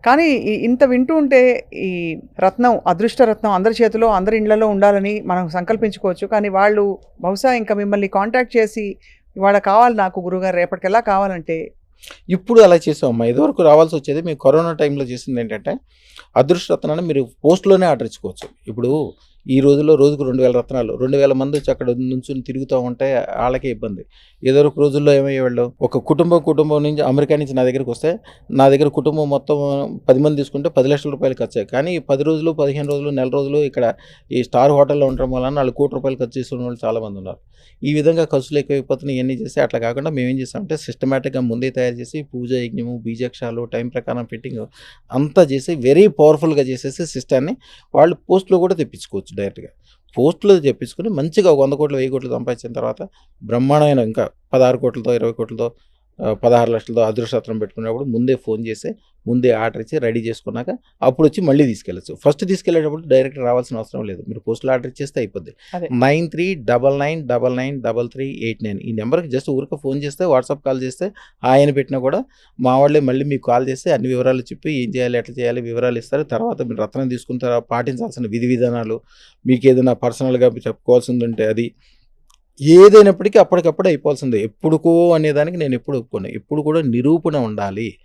కానీ ఇంత వింటూ ఉంటే ఈ రత్నం, అదృష్ట రత్నం అందరి చేతిలో, అందరి ఇళ్లలో ఉండాలని మనం సంకల్పించుకోవచ్చు. కానీ వాళ్ళు బహుశా ఇంక మిమ్మల్ని కాంటాక్ట్ చేసి, "ఇవాళ కావాలి నాకు గురువుగారు రేపటికల్లా కావాలంటే" ఇప్పుడు అలా చేసామమ్మా. ఇదివరకు రావాల్సొచ్చేది. మేము కరోనా టైంలో చేసిందేంటంటే, అదృష్ట రత్నాన్ని మీరు పోస్ట్‌లోనే ఆర్డర్ ఇచ్చుకోవచ్చు. ఇప్పుడు ఈ రోజుల్లో రోజుకు 2000 రత్నాలు, 2000 మందొచ్చి అక్కడ నుంచొని తిరుగుతా ఉంటే ఆళ్ళకే ఇబ్బంది. ఇదివరకు రోజుల్లో ఏమయ్యేవాళ్ళు, ఒక కుటుంబం నుంచి అమెరికా నుంచి నా దగ్గరికొస్తే, నా దగ్గర కుటుంబం మొత్తం 10 మంది తీసుకుంటే రూ. 10,00,000 ఖర్చయ్యాయి. కానీ 10 రోజులు, 15 రోజులు, నెల రోజులు ఇక్కడ ఈ స్టార్ హోటల్‌లో ఉండటం వలన ఆళ్ళు రూ. 1,00,00,000 ఖర్చు చేసేవాళ్ళు చాలామందున్నారు. ఈ విధంగా ఖర్చులు ఎక్కువైపోతున్నాయి. ఇయన్నీ చేసి అట్లా కాకుండా మేమేం చేసామంటే సిస్టమాటిక్‌గా ముందే తయారు చేసి పూజ, యజ్ఞము, బీజాక్షాలు, టైం ప్రకారం ఫిట్టింగు అంతా చేసి వెరీ పవర్‌ఫుల్‌గా చేసేసి సిస్టాన్ని వాళ్ళు పోస్ట్‌లో కూడా తెప్పించుకోవచ్చు డైరెక్ట్‌గా. పోస్ట్‌లో తెప్పించుకొని మంచిగా 100,00,00,000, 1000,00,000 సంపాదించిన తర్వాత బ్రహ్మాండమైన ఇంకా 16,00,00,000, 20,00,00,000 16,00,000తో అదృష్టరత్నం పెట్టుకునేటప్పుడు ముందే ఫోన్ చేసి, ముందే ఆర్డర్ ఇచ్చి రెడీ చేసుకున్నాక అప్పుడొచ్చి మళ్ళీ తీసుకెళ్ళొచ్చు. ఫస్ట్ తీసుకెళ్ళేటప్పుడు డైరెక్ట్ రావాల్సిన అవసరం లేదు. మీరు పోస్ట్‌లో ఆర్డర్ ఇచ్చేస్తే అయిపోద్ది. అదే. 9399993389 ఈ నెంబర్‌కి జస్ట్ ఊరికే ఫోన్ చేస్తే, వాట్సాప్ కాల్ చేస్తే హాయ్ అని పెట్టినా కూడా మా వాళ్ళే మళ్ళీ మీకు కాల్ చేసి అన్ని వివరాలు చెప్పి ఏం చేయాలి, ఎట్లా చేయాలి వివరాలు ఇస్తారు. తర్వాత మీరు రత్నం తీసుకున్న తర్వాత పాటించాల్సిన విధి విధానాలు, మీకేదైనా పర్సనల్‌గా చెప్పుకోవాల్సిందుంటే అది ఏదైనప్పటికీ అప్పటికప్పుడు అయిపోవాల్సిందే. ఎప్పుడుకో అనేదానికి నేనెప్పుడు ఒప్పుకోను. ఎప్పుడు కూడా నిరూపణ ఉండాలి.